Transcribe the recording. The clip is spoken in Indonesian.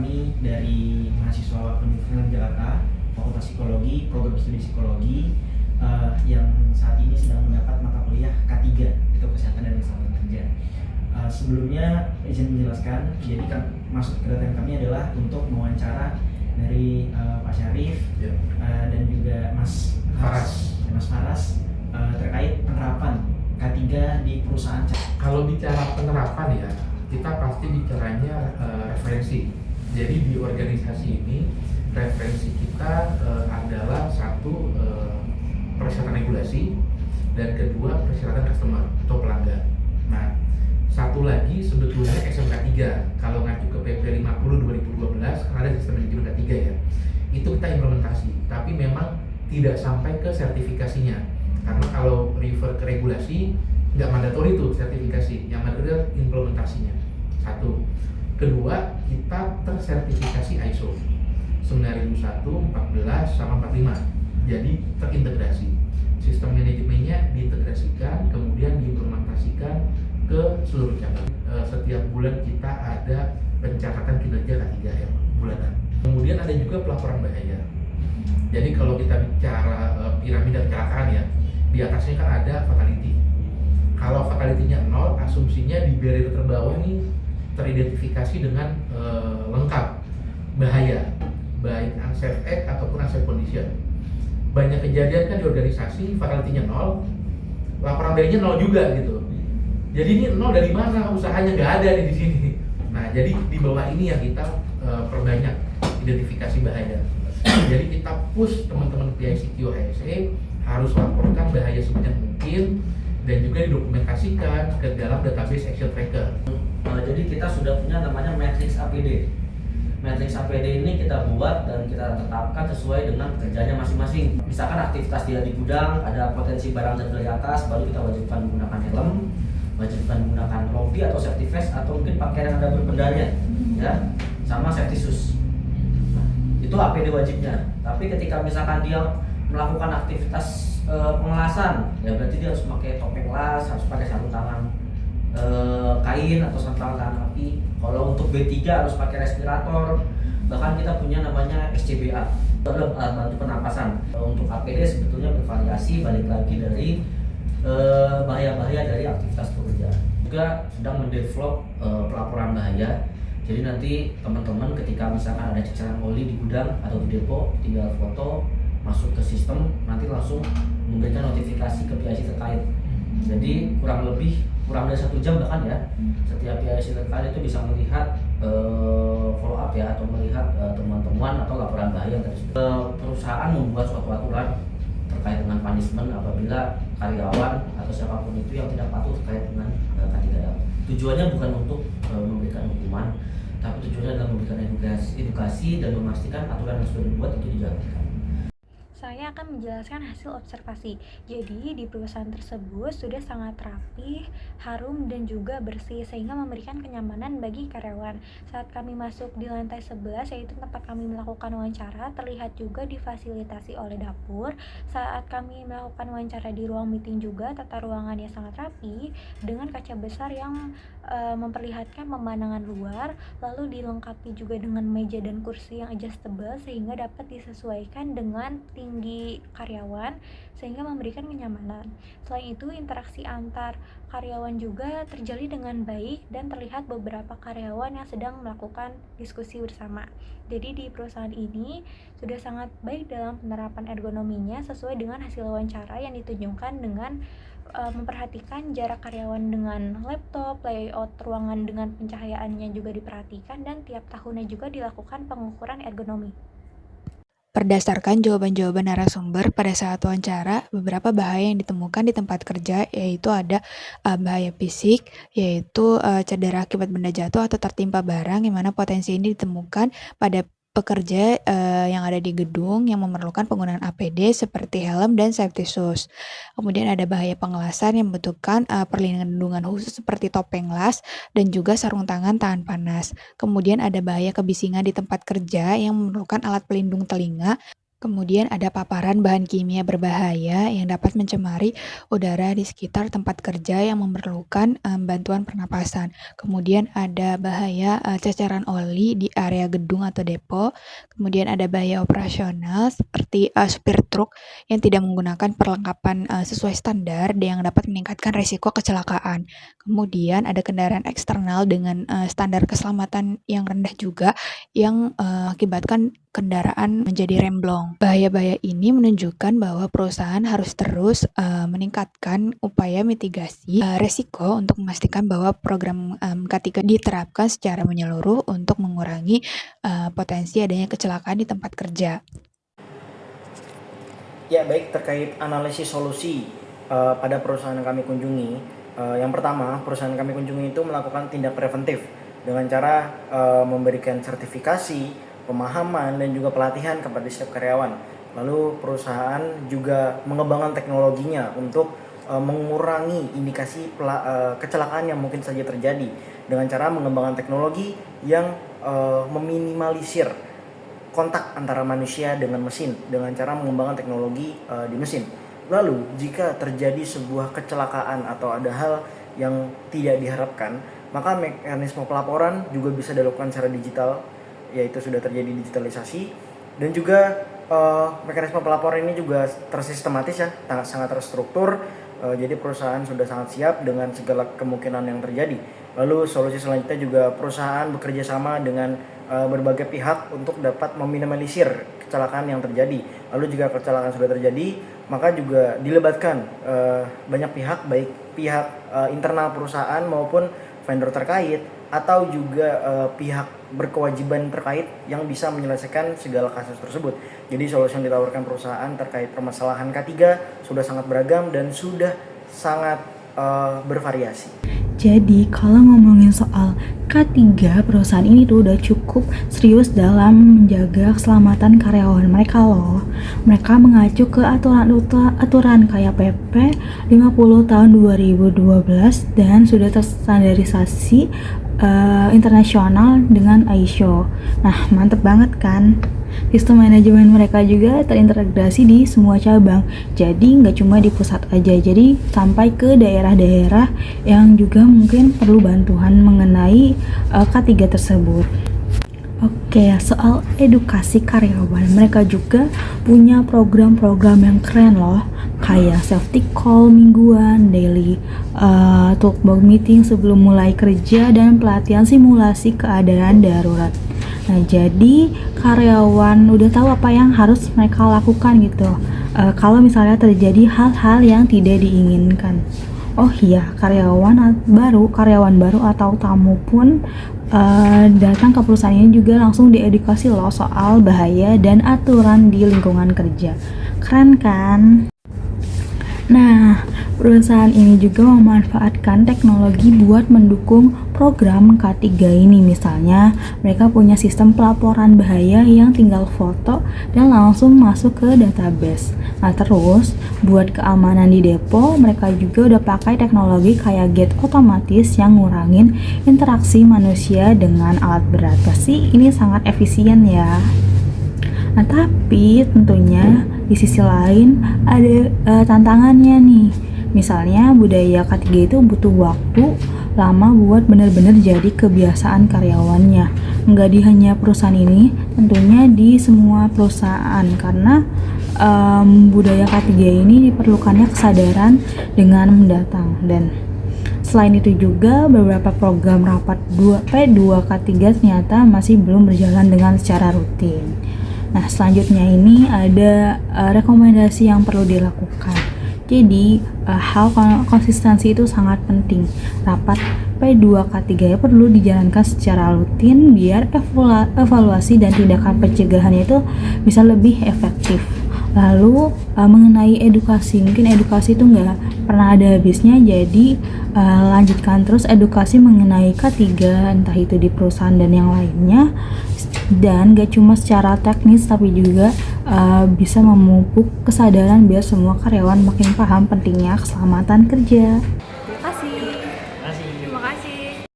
kami dari mahasiswa Universitas Jakarta, Fakultas Psikologi, program studi psikologi, yang saat ini sedang mendapat mata kuliah K3 itu kesehatan dan keselamatan kerja. Sebelumnya izin menjelaskan, jadi maksud kedatangan kami adalah untuk mewawancara dari Pak Syarif dan juga Mas Faras terkait penerapan K3 di perusahaan. Kalau bicara penerapan ya, kita pasti bicaranya referensi. Jadi di organisasi ini referensi kita adalah satu persyaratan regulasi dan kedua persyaratan customer atau pelanggan. Nah, satu lagi sebetulnya SMK 3 kalau ngacu ke PP 50 2012 karena ada sistem manajemen K3 ya. Itu kita implementasi, tapi memang tidak sampai ke sertifikasinya. Karena kalau refer ke regulasi nggak mandatori itu sertifikasi, yang mandatori implementasinya. Satu. Kedua, kita tersertifikasi ISO 9001, 14 sama 45. Jadi terintegrasi. Sistem manajemennya diintegrasikan, kemudian diimplementasikan ke seluruh cabang. Setiap bulan kita ada pencatatan kinerja K3M bulanan. Kemudian ada juga pelaporan bahaya. Jadi kalau kita bicara piramida kecelakaan ya, di atasnya kan ada fatality. Kalau fatality-nya 0, asumsinya di barrier terbawah nih teridentifikasi dengan lengkap bahaya, baik unsafe act ataupun unsafe condition. Banyak kejadian kan di organisasi fatality-nya 0, laporan bahayanya 0 juga gitu. Jadi ini 0 dari mana? Usahanya nggak ada nih di sini. Nah, jadi di bawah ini yang kita perbanyak identifikasi bahaya. Jadi kita push teman-teman PICQ HSE harus laporkan bahaya sebanyak mungkin dan juga didokumentasikan ke dalam database action tracker. Jadi kita sudah punya namanya matrix APD. Matrix APD ini kita buat dan kita tetapkan sesuai dengan pekerjaannya masing-masing. Misalkan aktivitas dia di gudang, ada potensi barang jatuh dari atas, baru kita wajibkan menggunakan helm, wajibkan menggunakan rompi atau safety vest atau mungkin pakaian yang ada berbendanya, ya, sama safety shoes. Nah, itu APD wajibnya. Tapi ketika misalkan dia melakukan aktivitas pengelasan, ya berarti dia harus pakai topeng las, harus pakai sarung tangan kain atau sarung tangan api. Kalau untuk B3 harus pakai respirator. Bahkan kita punya namanya SCBA, itu adalah bantu pernapasan. Untuk APD sebetulnya bervariasi balik lagi dari bahaya-bahaya dari aktivitas pekerjaan. Juga sedang mendevelop pelaporan bahaya. Jadi nanti teman-teman ketika misalkan ada ceceran oli di gudang atau di depo, tinggal foto, masuk ke sistem, nanti langsung memberikan notifikasi ke PIC terkait. Jadi kurang dari 1 jam bahkan ya, setiap PIC terkait itu bisa melihat follow up ya, atau melihat temuan-temuan atau laporan bahaya yang tersebut. Perusahaan membuat suatu aturan terkait dengan punishment apabila karyawan atau siapapun itu yang tidak patuh terkait dengan K3M. Tujuannya bukan untuk memberikan hukuman, tapi tujuannya adalah memberikan edukasi dan memastikan aturan yang sudah dibuat itu dijalankan. Saya akan menjelaskan hasil observasi. Jadi di perusahaan tersebut sudah sangat rapi, harum dan juga bersih sehingga memberikan kenyamanan bagi karyawan. Saat kami masuk di lantai 11 yaitu tempat kami melakukan wawancara, terlihat juga difasilitasi oleh dapur. Saat kami melakukan wawancara di ruang meeting juga tata ruangannya sangat rapi dengan kaca besar yang memperlihatkan pemandangan luar, lalu dilengkapi juga dengan meja dan kursi yang adjustable sehingga dapat disesuaikan dengan tinggi karyawan sehingga memberikan kenyamanan. Selain itu, interaksi antar karyawan juga terjalin dengan baik dan terlihat beberapa karyawan yang sedang melakukan diskusi bersama. Jadi di perusahaan ini sudah sangat baik dalam penerapan ergonominya sesuai dengan hasil wawancara yang ditunjukkan dengan memperhatikan jarak karyawan dengan laptop, layout ruangan dengan pencahayaannya juga diperhatikan, dan tiap tahunnya juga dilakukan pengukuran ergonomi. Berdasarkan jawaban-jawaban narasumber pada saat wawancara, beberapa bahaya yang ditemukan di tempat kerja yaitu ada bahaya fisik, yaitu cedera akibat benda jatuh atau tertimpa barang, yang mana potensi ini ditemukan pada pekerja yang ada di gedung yang memerlukan penggunaan APD seperti helm dan safety shoes. Kemudian ada bahaya pengelasan yang membutuhkan perlindungan khusus seperti topeng las dan juga sarung tangan tahan panas. Kemudian ada bahaya kebisingan di tempat kerja yang memerlukan alat pelindung telinga Kemudian ada paparan bahan kimia berbahaya yang dapat mencemari udara di sekitar tempat kerja yang memerlukan bantuan pernapasan. Kemudian ada bahaya ceceran oli di area gedung atau depo. Kemudian ada bahaya operasional seperti supir truk yang tidak menggunakan perlengkapan sesuai standar yang dapat meningkatkan risiko kecelakaan. Kemudian ada kendaraan eksternal dengan standar keselamatan yang rendah juga yang mengakibatkan kendaraan menjadi remblong. Bahaya-bahaya ini menunjukkan bahwa perusahaan harus terus meningkatkan upaya mitigasi resiko untuk memastikan bahwa program K3 diterapkan secara menyeluruh untuk mengurangi potensi adanya kecelakaan di tempat kerja. Ya baik, terkait analisis solusi pada perusahaan yang kami kunjungi, yang pertama perusahaan kami kunjungi itu melakukan tindak preventif dengan cara memberikan sertifikasi, pemahaman dan juga pelatihan kepada setiap karyawan. Lalu perusahaan juga mengembangkan teknologinya untuk mengurangi indikasi kecelakaan yang mungkin saja terjadi dengan cara mengembangkan teknologi yang meminimalisir kontak antara manusia dengan mesin dengan cara mengembangkan teknologi di mesin. Lalu jika terjadi sebuah kecelakaan atau ada hal yang tidak diharapkan, maka mekanisme pelaporan juga bisa dilakukan secara digital, yaitu sudah terjadi digitalisasi, dan juga mekanisme pelaporan ini juga tersistematis ya, sangat terstruktur. Jadi perusahaan sudah sangat siap dengan segala kemungkinan yang terjadi. Lalu solusi selanjutnya juga perusahaan bekerja sama dengan berbagai pihak untuk dapat meminimalisir kecelakaan yang terjadi. Lalu jika kecelakaan sudah terjadi, maka juga dilibatkan banyak pihak, baik pihak internal perusahaan maupun vendor terkait, atau juga pihak berkewajiban terkait yang bisa menyelesaikan segala kasus tersebut. Jadi solusi yang ditawarkan perusahaan terkait permasalahan K3 sudah sangat beragam dan sudah sangat bervariasi. Jadi kalau ngomongin soal K3, perusahaan ini tuh udah cukup serius dalam menjaga keselamatan karyawan mereka loh. Mereka mengacu ke aturan kayak PP 50 tahun 2012 dan sudah terstandarisasi internasional dengan ISO. Nah, mantep banget kan? Sistem manajemen mereka juga terintegrasi di semua cabang. Jadi nggak cuma di pusat aja, jadi sampai ke daerah-daerah yang juga mungkin perlu bantuan mengenai K3 tersebut. Oke, soal edukasi karyawan, mereka juga punya program-program yang keren loh, kayak safety call mingguan, daily talkback meeting sebelum mulai kerja, dan pelatihan simulasi keadaan darurat. Nah, jadi karyawan udah tahu apa yang harus mereka lakukan gitu. Kalau misalnya terjadi hal-hal yang tidak diinginkan. Oh iya, karyawan baru atau tamu pun datang ke perusahaan ini juga langsung diedukasi loh soal bahaya dan aturan di lingkungan kerja. Keren kan? Nah, perusahaan ini juga memanfaatkan teknologi buat mendukung program K3 ini. Misalnya, mereka punya sistem pelaporan bahaya yang tinggal foto dan langsung masuk ke database. Nah, terus buat keamanan di depo, mereka juga udah pakai teknologi kayak gate otomatis yang ngurangin interaksi manusia dengan alat berat. Pasti ini sangat efisien ya. Nah, tapi tentunya di sisi lain ada tantangannya nih. Misalnya budaya K3 itu butuh waktu lama buat benar-benar jadi kebiasaan karyawannya. Nggak di hanya perusahaan ini, tentunya di semua perusahaan, karena budaya K3 ini diperlukannya kesadaran dengan mendatang. Dan selain itu juga beberapa program rapat P2 K3 ternyata masih belum berjalan dengan secara rutin. Nah, selanjutnya ini ada rekomendasi yang perlu dilakukan. Jadi, hal konsistensi itu sangat penting. Rapat P2 K3 perlu dijalankan secara rutin biar evaluasi dan tindakan pencegahannya itu bisa lebih efektif. Lalu mengenai edukasi, mungkin edukasi itu nggak pernah ada habisnya, jadi lanjutkan terus edukasi mengenai K3, entah itu di perusahaan dan yang lainnya, dan gak cuma secara teknis tapi juga bisa memupuk kesadaran biar semua karyawan makin paham pentingnya keselamatan kerja.